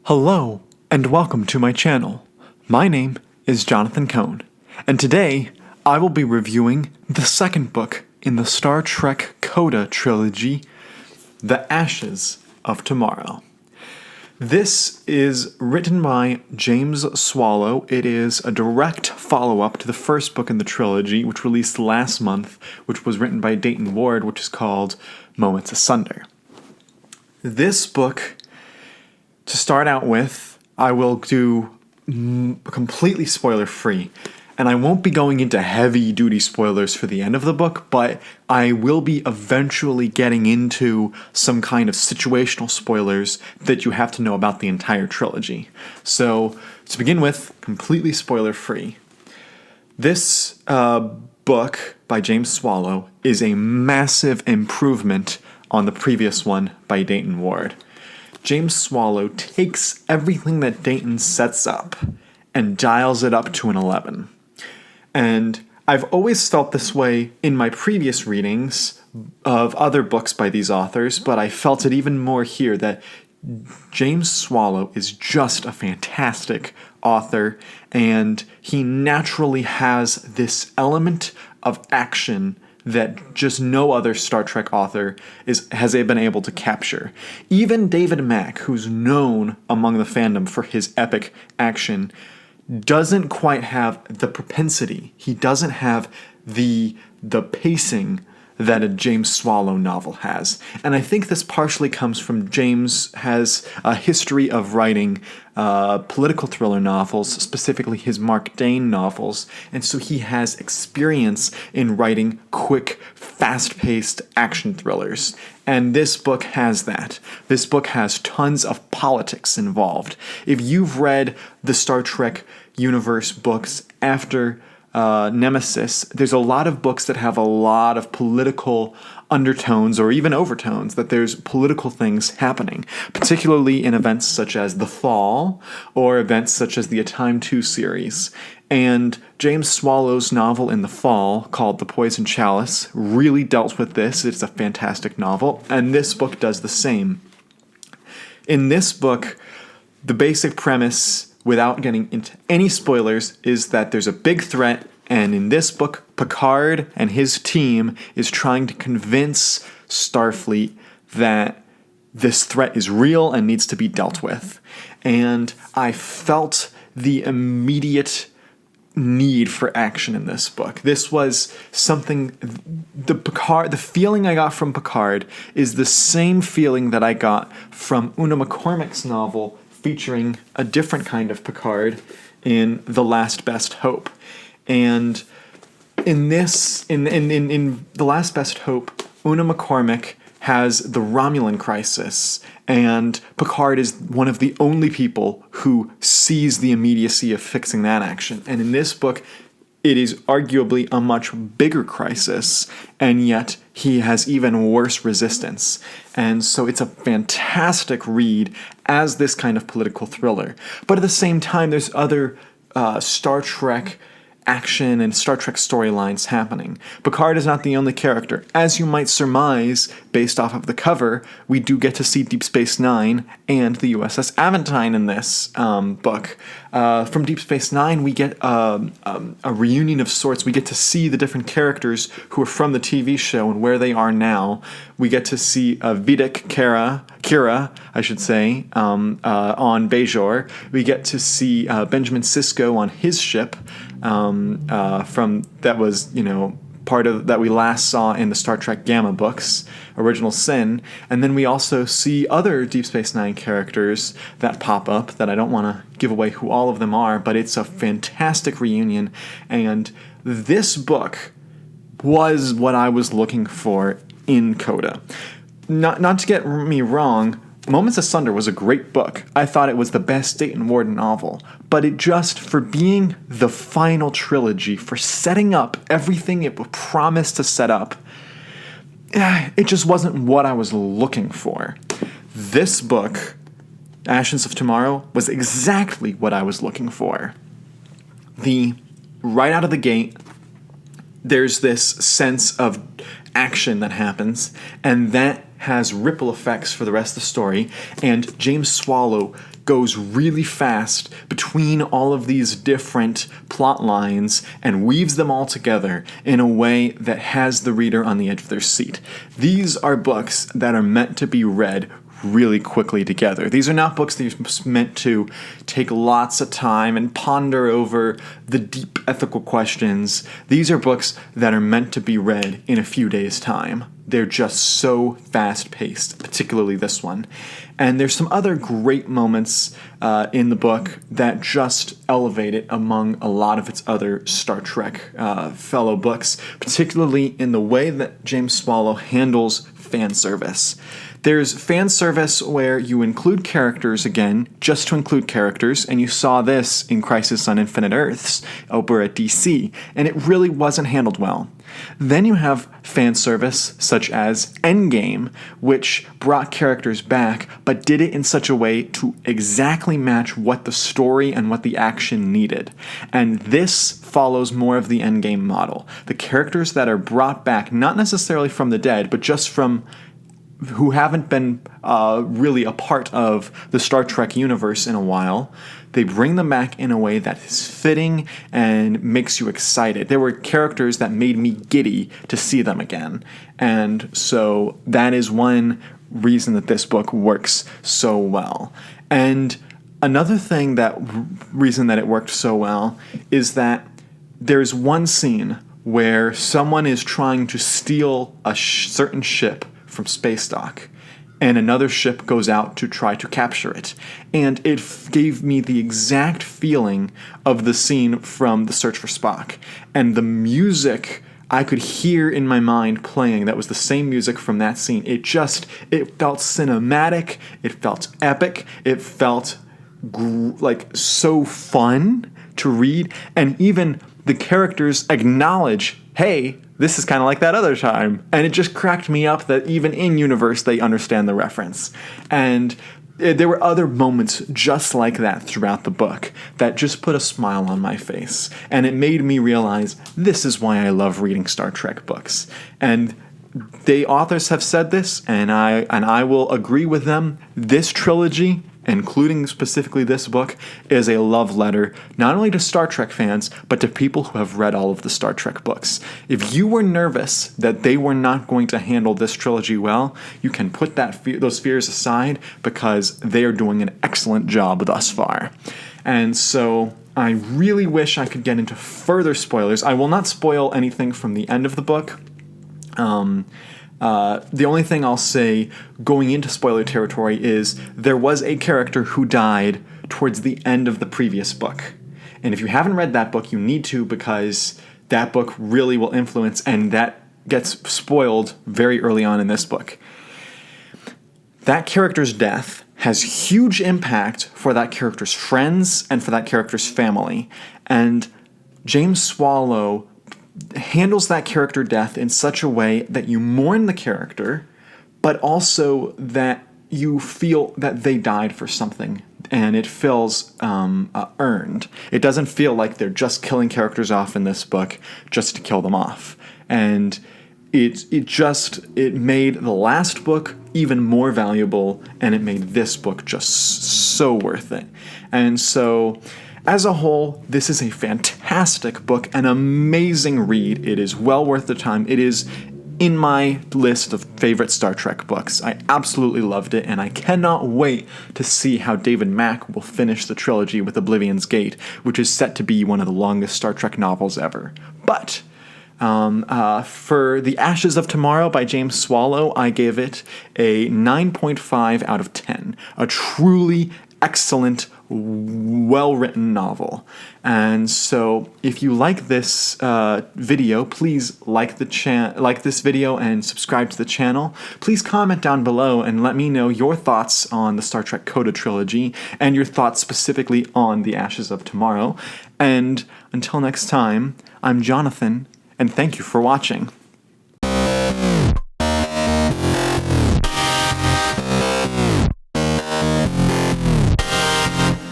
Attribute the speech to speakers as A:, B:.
A: Hello, and welcome to my channel. My name is Jonathan Cohn, and today I will be reviewing the second book in the Star Trek Coda Trilogy, The Ashes of Tomorrow. This is written by James Swallow. It is a direct follow-up to the first book in the trilogy, which released last month, which was written by Dayton Ward, which is called Moments Asunder. This book, to start out with, I will do completely spoiler-free, and I won't be going into heavy-duty spoilers for the end of the book, but I will be eventually getting into some kind of situational spoilers that you have to know about the entire trilogy. So, to begin with, completely spoiler-free. This book by James Swallow is a massive improvement on the previous one by Dayton Ward. James Swallow takes everything that Dayton sets up and dials it up to an 11. And I've always felt this way in my previous readings of other books by these authors, but I felt it even more here that James Swallow is just a fantastic author, and he naturally has this element of action that just no other Star Trek author has been able to capture. Even David Mack, who's known among the fandom for his epic action, doesn't quite have the propensity. He doesn't have the pacing that a James Swallow novel has. And I think this partially comes from James has a history of writing political thriller novels, specifically his Mark Dane novels, and so he has experience in writing quick, fast-paced action thrillers. And this book has that. This book has tons of politics involved. If you've read the Star Trek universe books after Nemesis, there's a lot of books that have a lot of political undertones or even overtones, that there's political things happening, particularly in events such as The Fall or events such as the A Time 2 series. And James Swallow's novel in The Fall, called The Poison Chalice, really dealt with this. It's a fantastic novel, and this book does the same. In this book, the basic premise, without getting into any spoilers, is that there's a big threat, and in this book, Picard and his team is trying to convince Starfleet that this threat is real and needs to be dealt with. And I felt the immediate need for action in this book. This was something, the feeling I got from Picard is the same feeling that I got from Una McCormack's novel featuring a different kind of Picard in The Last Best Hope. And in this, in The Last Best Hope, Una McCormack has the Romulan crisis, and Picard is one of the only people who sees the immediacy of fixing that action. And in this book, it is arguably a much bigger crisis, and yet he has even worse resistance. And so it's a fantastic read as this kind of political thriller. But at the same time, there's other Star Trek action and Star Trek storylines happening. Picard is not the only character. As you might surmise, based off of the cover, we do get to see Deep Space Nine and the USS Aventine in this book. From Deep Space Nine, we get a reunion of sorts. We get to see the different characters who are from the TV show and where they are now. We get to see Vidic Kira, I should say, on Bajor. We get to see Benjamin Sisko on his ship, from that was, part of that we last saw in the Star Trek Gamma books, Original Sin. And then we also see other Deep Space Nine characters that pop up that I don't want to give away who all of them are, but it's a fantastic reunion. And this book was what I was looking for in Coda. Not to get me wrong, Moments Asunder was a great book. I thought it was the best Dayton Ward novel, but it just, for being the final trilogy, for setting up everything it promised to set up, it just wasn't what I was looking for. This book, Ashes of Tomorrow, was exactly what I was looking for. Right out of the gate, there's this sense of action that happens, and that has ripple effects for the rest of the story, and James Swallow goes really fast between all of these different plot lines and weaves them all together in a way that has the reader on the edge of their seat. These are books that are meant to be read really quickly together. These are not books that you're meant to take lots of time and ponder over the deep ethical questions. These are books that are meant to be read in a few days' time. They're just so fast-paced, particularly this one. And there's some other great moments in the book that just elevate it among a lot of its other Star Trek fellow books, particularly in the way that James Swallow handles fan service. There's fan service where you include characters again, just to include characters, and you saw this in Crisis on Infinite Earths over at DC, and it really wasn't handled well. Then you have fan service such as Endgame, which brought characters back, but did it in such a way to exactly match what the story and what the action needed. And this follows more of the Endgame model. The characters that are brought back, not necessarily from the dead, but just from who haven't been really a part of the Star Trek universe in a while, they bring them back in a way that is fitting and makes you excited. There were characters that made me giddy to see them again. And so that is one reason that this book works so well. And another reason that it worked so well is that there's one scene where someone is trying to steal a certain ship from space dock, and another ship goes out to try to capture it. And it gave me the exact feeling of the scene from The Search for Spock. And the music I could hear in my mind playing, that was the same music from that scene. It felt cinematic, it felt epic, it felt like so fun to read, and even the characters acknowledge, hey, this is kind of like that other time. And it just cracked me up that even in universe, they understand the reference. And there were other moments just like that throughout the book that just put a smile on my face. And it made me realize this is why I love reading Star Trek books. And the authors have said this, and I will agree with them. This trilogy, including specifically this book, is a love letter not only to Star Trek fans, but to people who have read all of the Star Trek books. If you were nervous that they were not going to handle this trilogy well, you can put those fears aside, because they are doing an excellent job thus far. And so I really wish I could get into further spoilers. I will not spoil anything from the end of the book. The only thing I'll say going into spoiler territory is there was a character who died towards the end of the previous book. And if you haven't read that book, you need to, because that book really will influence, and that gets spoiled very early on in this book. That character's death has huge impact for that character's friends and for that character's family. And James Swallow handles that character death in such a way that you mourn the character, but also that you feel that they died for something, and it feels earned. It doesn't feel like they're just killing characters off in this book just to kill them off. And it made the last book even more valuable, and it made this book just so worth it. And so, as a whole, this is a fantastic book, an amazing read. It is well worth the time. It is in my list of favorite Star Trek books. I absolutely loved it, and I cannot wait to see how David Mack will finish the trilogy with Oblivion's Gate, which is set to be one of the longest Star Trek novels ever. But for The Ashes of Tomorrow by James Swallow, I gave it a 9.5 out of 10. A truly excellent, well-written novel. And so if you like this video, please like this video and subscribe to the channel. Please comment down below and let me know your thoughts on the Star Trek Coda Trilogy and your thoughts specifically on The Ashes of Tomorrow. And until next time, I'm Jonathan, and thank you for watching.